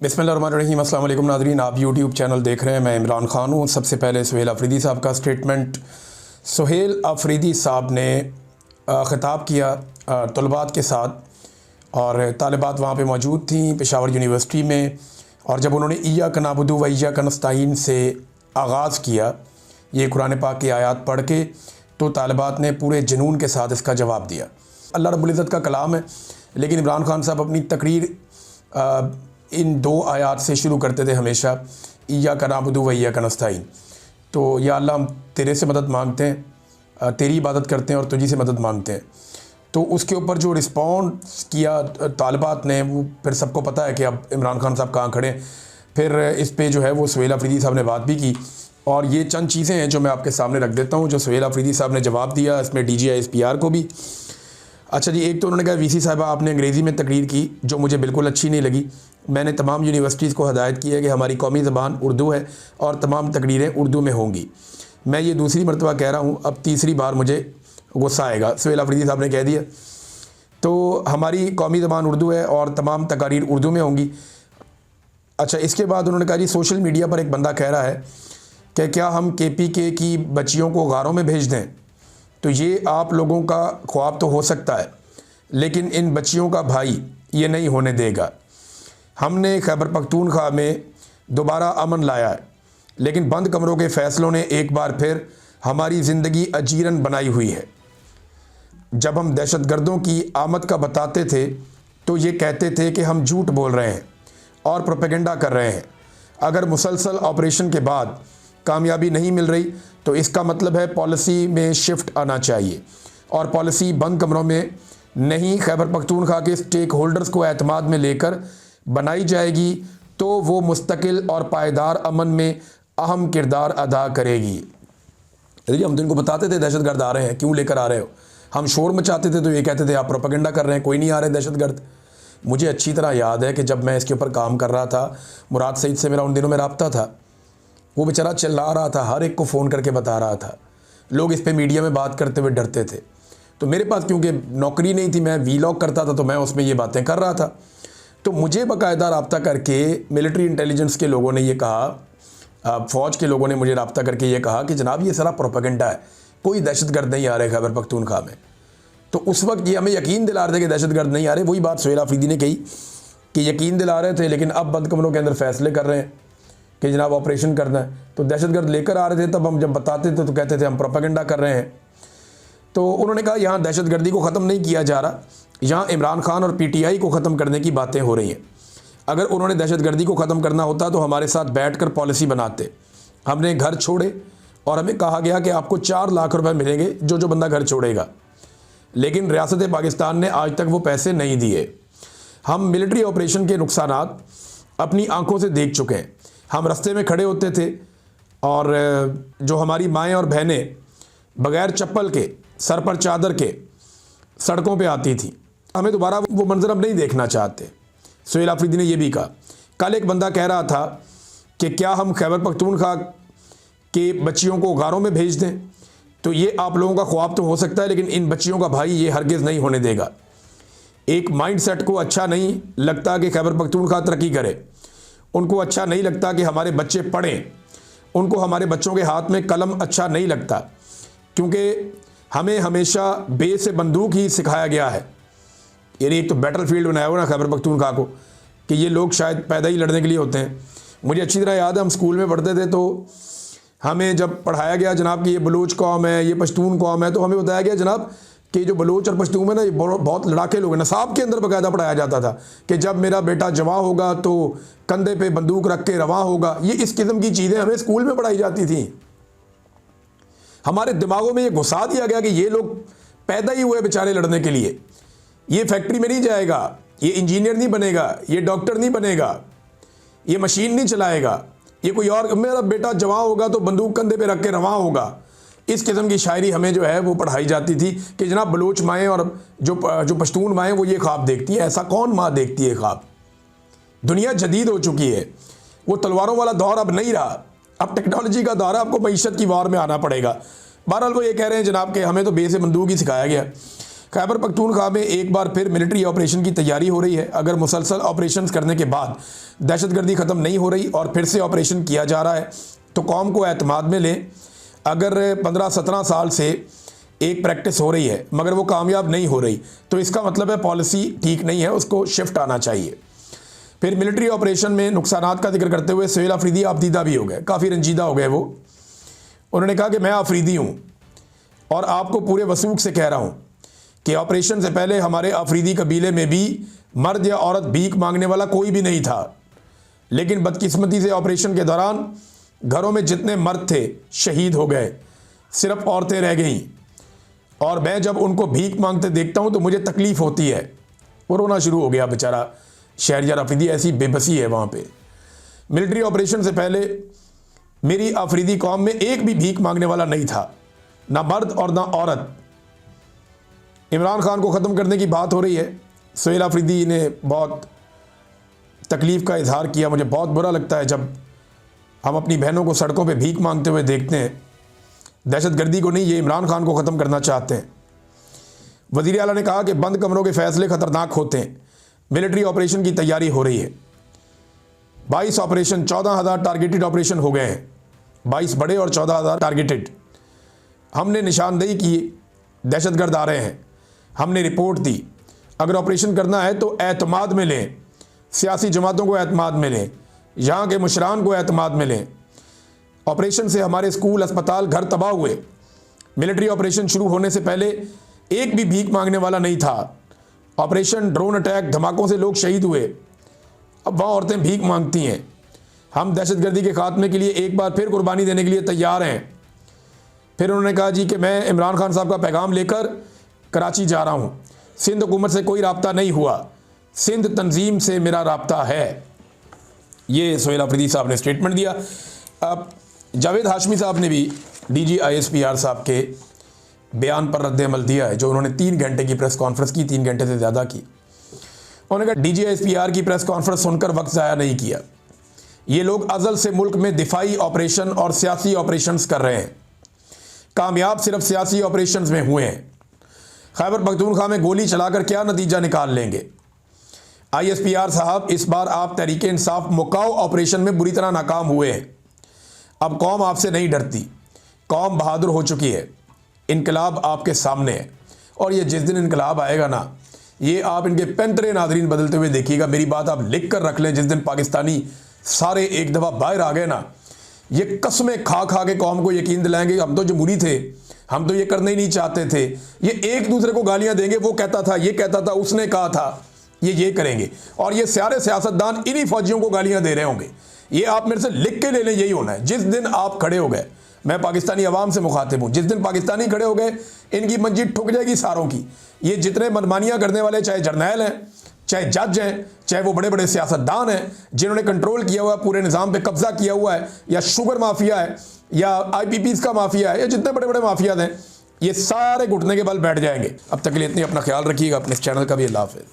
बिस्मिल्लाहिर्रहमानिर्रहीम। अस्सलाम वालेकुम नाज़रीन, आप यूट्यूब चैनल देख रहे हैं। मैं इमरान ख़ान हूँ। सबसे पहले सुहेल अफरीदी साहब का स्टेटमेंट। सुहेल अफरीदी साहब ने ख़िताब किया तलबात के साथ और तालिबात वहाँ पे मौजूद थी पेशावर यूनिवर्सिटी में। और जब उन्होंने इय्याका नअबुदु व इय्याका नस्तईन से आगाज़ किया ये कुरान पाक की आयत पढ़ के, तो तालिबात ने पूरे जुनून के साथ इसका जवाब दिया। अल्लाह रब्बुल इज़्ज़त का कलाम है, लेकिन इमरान ख़ान साहब अपनी तकरीर इन दो आयात से शुरू करते थे हमेशा, इय्याका नअबुदु व इय्याका नस्तईन। तो या अल्लाह हम तेरे से मदद मांगते हैं, तेरी इबादत करते हैं और तुझी से मदद मांगते हैं। तो उसके ऊपर जो रिस्पॉन्स किया तालिबात ने, वो फिर सबको पता है कि अब इमरान ख़ान साहब कहाँ खड़े हैं। फिर इस पे जो है वो सुहेल अफरीदी साहब ने बात भी की, और ये चंद चीज़ें हैं जो मैं आपके सामने रख देता हूँ जो सुहेल अफरीदी साहब ने जवाब दिया, इसमें DGI-SPR को भी। अच्छा जी, एक तो उन्होंने कहा VC साहिबा आपने अंग्रेज़ी में तकरीर की जो मुझे बिल्कुल अच्छी नहीं लगी। मैंने तमाम यूनिवर्सिटीज़ को हदायत की है कि हमारी कौमी ज़बान उर्दू है और तमाम तकरीरें उर्दू में होंगी। मैं ये दूसरी मरतबा कह रहा हूँ, अब तीसरी बार मुझे गुस्सा आएगा। सुहेल अफरीदी साहब ने कह दिया, तो हमारी कौमी ज़बान उर्दू है और तमाम तकारीर उर्दू में होंगी। अच्छा, इसके बाद उन्होंने कहा जी सोशल मीडिया पर एक बंदा कह रहा है कि क्या हम KPK की बच्चियों को गारों में भेज दें। तो ये आप लोगों का ख्वाब तो हो सकता है, लेकिन इन बच्चियों का भाई ये नहीं होने देगा। हमने खैबर पख्तूनख्वा में दोबारा अमन लाया है, लेकिन बंद कमरों के फ़ैसलों ने एक बार फिर हमारी ज़िंदगी अजीरन बनाई हुई है। जब हम दहशतगर्दों की आमद का बताते थे तो ये कहते थे कि हम झूठ बोल रहे हैं और प्रोपेगेंडा कर रहे हैं। अगर मुसलसल ऑपरेशन के बाद कामयाबी नहीं मिल रही तो इसका मतलब है पॉलिसी में शिफ्ट आना चाहिए, और पॉलिसी बंद कमरों में नहीं, खैबर पख्तूनख्वा के स्टेक होल्डर्स को एतमाद में लेकर बनाई जाएगी, तो वो मुस्तकिल और पायदार अमन में अहम किरदार अदा करेगी। यदि हम तो इनको बताते थे दहशतगर्द आ रहे हैं, क्यों लेकर आ रहे हो, हम शोर मचाते थे तो ये कहते थे आप प्रोपेगेंडा कर रहे हैं, कोई नहीं आ रहे दहशतगर्द। मुझे अच्छी तरह याद है कि जब मैं इसके ऊपर काम कर रहा था, मुराद सईद से मेरा उन दिनों में रब्ता था। वो बेचारा चिल्ला रहा था, हर एक को फ़ोन करके बता रहा था। लोग इस पे मीडिया में बात करते हुए डरते थे। तो मेरे पास क्योंकि नौकरी नहीं थी, मैं वीलॉग करता था, तो मैं उसमें ये बातें कर रहा था। तो मुझे बाकायदा रब्ता करके मिलिट्री इंटेलिजेंस के लोगों ने ये कहा, फ़ौज के लोगों ने मुझे रब्ता करके ये कहा कि जनाब ये सारा प्रोपेगेंडा है, कोई दहशतगर्द नहीं आ रहे खैबर पख्तूनख्वा में। तो उस वक्त ये हमें यकीन दिला रहे थे कि दहशतगर्द नहीं आ रहे। वही बात सुहेल अफरीदी ने कही कि यकीन दिला रहे थे, लेकिन अब बंद कमरों के अंदर फ़ैसले कर रहे हैं कि जनाब ऑपरेशन करना है। तो दहशतगर्द लेकर आ रहे थे, तब हम जब बताते थे तो कहते थे हम प्रोपेगेंडा कर रहे हैं। तो उन्होंने कहा यहाँ दहशतगर्दी को ख़त्म नहीं किया जा रहा, यहाँ इमरान खान और PTI को ख़त्म करने की बातें हो रही हैं। अगर उन्होंने दहशतगर्दी को ख़त्म करना होता तो हमारे साथ बैठकर पॉलिसी बनाते। हमने घर छोड़े और हमें कहा गया कि आपको 4 लाख रुपए मिलेंगे जो बंदा घर छोड़ेगा, लेकिन रियासत पाकिस्तान ने आज तक वो पैसे नहीं दिए। हम मिलिट्री ऑपरेशन के नुकसानात अपनी आंखों से देख चुके हैं। हम रास्ते में खड़े होते थे और जो हमारी माएँ और बहनें बग़ैर चप्पल के, सर पर चादर के सड़कों पे आती थी, हमें दोबारा वो मंजर अब नहीं देखना चाहते। सुहेल अफरीदी ने यह भी कहा। कल एक बंदा कह रहा था कि क्या हम खैबर पख्तूनख्वा के बच्चियों को गारों में भेज दें। तो ये आप लोगों का ख्वाब तो हो सकता है, लेकिन इन बच्चियों का भाई ये हरगिज़ नहीं होने देगा। एक माइंडसेट को अच्छा नहीं लगता कि खैबर पख्तूनख्वा तरक्की करे, उनको अच्छा नहीं लगता कि हमारे बच्चे पढ़ें, उनको हमारे बच्चों के हाथ में कलम अच्छा नहीं लगता, क्योंकि हमें हमेशा बे से बंदूक ही सिखाया गया है। यानी एक तो बैटल फील्ड बनाया हुआ ना खैबर पख्तूनख्वा को, कि ये लोग शायद पैदा ही लड़ने के लिए होते हैं। मुझे अच्छी तरह याद है, हम स्कूल में पढ़ते थे तो हमें जब पढ़ाया गया जनाब कि ये बलूच कौम है, ये पश्तून कौम है, तो हमें बताया गया जनाब कि जो बलूच और पश्तून है ना, ये बहुत लड़ाके लोग हैं। नसाब के अंदर बाकायदा पढ़ाया जाता था कि जब मेरा बेटा जवां होगा तो कंधे पे बंदूक रख के रवां होगा। ये इस किस्म की चीज़ें हमें स्कूल में पढ़ाई जाती थी। हमारे दिमागों में ये घुसा दिया गया कि ये लोग पैदा ही हुए बेचारे लड़ने के लिए। ये फैक्ट्री में नहीं जाएगा, ये इंजीनियर नहीं बनेगा, ये डॉक्टर नहीं बनेगा, ये मशीन नहीं चलाएगा, ये कोई और, मेरा बेटा जवां होगा तो बंदूक कंधे पे रख के रवां होगा। इस किस्म की शायरी हमें जो है वो पढ़ाई जाती थी कि जनाब बलूच माएँ और जो पश्तून माएँ वो ये ख्वाब देखती हैं। ऐसा कौन माँ देखती है ख्वाब? दुनिया जदीद हो चुकी है, वो तलवारों वाला दौर अब नहीं रहा, अब टेक्नोलॉजी का दौर है, आपको मईशत की वार में आना पड़ेगा। बहरहाल वो ये कह रहे हैं जनाब कि हमें तो बे से बंदूक ही सिखाया गया। खैबर पख्तूनख्वा में एक बार फिर मिलिट्री ऑपरेशन की तैयारी हो रही है। अगर मुसलसल ऑपरेशन करने के बाद दहशतगर्दी ख़त्म नहीं हो रही और फिर से ऑपरेशन किया जा रहा है तो कौम को एतमाद में लें। अगर 15-17 साल से एक प्रैक्टिस हो रही है मगर वो कामयाब नहीं हो रही तो इसका मतलब है पॉलिसी ठीक नहीं है, उसको शिफ्ट आना चाहिए। फिर मिलिट्री ऑपरेशन में नुकसानात का जिक्र करते हुए सुहेल अफरीदी आपदीदा भी हो गए, काफ़ी रंजीदा हो गए वो। उन्होंने कहा कि मैं अफरीदी हूँ और आपको पूरे वसूख से कह रहा हूँ कि ऑपरेशन से पहले हमारे अफरीदी कबीले में भी मर्द या औरत भीख मांगने वाला कोई भी नहीं था, लेकिन बदकिस्मती से ऑपरेशन के दौरान घरों में जितने मर्द थे शहीद हो गए, सिर्फ औरतें रह गईं। और मैं जब उनको भीख मांगते देखता हूँ तो मुझे तकलीफ़ होती है। वो रोना शुरू हो गया बेचारा शहरयार अफरीदी, ऐसी बेबसी है वहाँ पे। मिलिट्री ऑपरेशन से पहले मेरी अफरीदी कौम में एक भी भीख मांगने वाला नहीं था, ना मर्द और ना औरत। इमरान खान को ख़त्म करने की बात हो रही है। सुहेल अफरीदी ने बहुत तकलीफ़ का इजहार किया। मुझे बहुत बुरा लगता है जब हम अपनी बहनों को सड़कों पे भीख मांगते हुए देखते हैं। दहशतगर्दी को नहीं, ये इमरान खान को ख़त्म करना चाहते हैं। वज़ीर आला ने कहा कि बंद कमरों के फ़ैसले ख़तरनाक होते हैं। मिलिट्री ऑपरेशन की तैयारी हो रही है। 22 ऑपरेशन, 14,000 टारगेटेड ऑपरेशन हो गए हैं। 22 बड़े और 14,000 टारगेटेड। हमने निशानदेही की, दहशतगर्द आ रहे हैं, हमने रिपोर्ट दी। अगर ऑपरेशन करना है तो एतमाद में लें, सियासी जमातों को एतमाद में लें, यहाँ के मुशरान को एतमाद में लें। ऑपरेशन से हमारे स्कूल, अस्पताल, घर तबाह हुए। मिलिट्री ऑपरेशन शुरू होने से पहले एक भी भीख मांगने वाला नहीं था। ऑपरेशन ड्रोन अटैक, धमाकों से लोग शहीद हुए। अब वहाँ औरतें भीख मांगती हैं। हम दहशतगर्दी के खात्मे के लिए एक बार फिर कुर्बानी देने के लिए तैयार हैं। फिर उन्होंने कहा जी कि मैं इमरान खान साहब का पैगाम लेकर कराची जा रहा हूँ। सिंध हुकूमत से कोई राब्ता नहीं हुआ, सिंध तंजीम से मेरा राब्ता है। ये सुहेल अफरीदी साहब ने स्टेटमेंट दिया। अब जावेद हाशमी साहब ने भी DG ISPR साहब के बयान पर रद्द-ए-अमल दिया है, जो उन्होंने 3 घंटे की प्रेस कॉन्फ्रेंस की, 3 घंटे से ज़्यादा की। उन्होंने कहा DG ISPR की प्रेस कॉन्फ्रेंस सुनकर वक्त ज़ाया नहीं किया। ये लोग अज़ल से मुल्क में दिफाई ऑपरेशन और सियासी ऑपरेशंस कर रहे हैं। कामयाब सिर्फ सियासी ऑपरेशंस में हुए हैं। खैबर पख्तूनख्वा में गोली चलाकर क्या नतीजा निकाल लेंगे? ISPR साहब, इस बार आप तहरीक इंसाफ मुकाओ ऑपरेशन में बुरी तरह नाकाम हुए हैं। अब कौम आपसे नहीं डरती, कौम बहादुर हो चुकी है। इनकलाब आपके सामने है और ये जिस दिन इनकलाब आएगा ना, ये आप इनके पैंतरे नादरीन बदलते हुए देखिएगा। मेरी बात आप लिख कर रख लें। जिस दिन पाकिस्तानी सारे एक दफ़ा बाहर आ गए ना, ये कस्में खा खा के कौम को यकीन दिलाएंगे हम तो जमहूरी थे, हम तो ये करना ही नहीं चाहते थे। ये एक दूसरे को गालियां देंगे, वो कहता था, ये कहता था, उसने कहा था, ये करेंगे। और ये सारे सियासतदान इन्हीं फौजियों को गालियां दे रहे होंगे। ये आप मेरे से लिख के ले लें, यही होना है। जिस दिन आप खड़े हो गए, मैं पाकिस्तानी अवाम से मुखातिब हूँ, जिस दिन पाकिस्तानी खड़े हो गए, इनकी मंजिल ठुक जाएगी सारों की। ये जितने मनमानियाँ करने वाले, चाहे जर्नैल हैं, चाहे जज हैं, चाहे वो बड़े बड़े सियासतदान हैं जिन्होंने कंट्रोल किया हुआ है, पूरे निज़ाम पे कब्जा किया हुआ है, या शुगर माफिया है, या IPPs का माफिया है, या जितने बड़े बड़े माफियाज हैं, ये सारे घुटने के बल बैठ जाएंगे। अब तक के लिए इतनी अपना ख्याल रखिएगा। अपने इस चैनल का भी अल्लाह हाफ़िज़।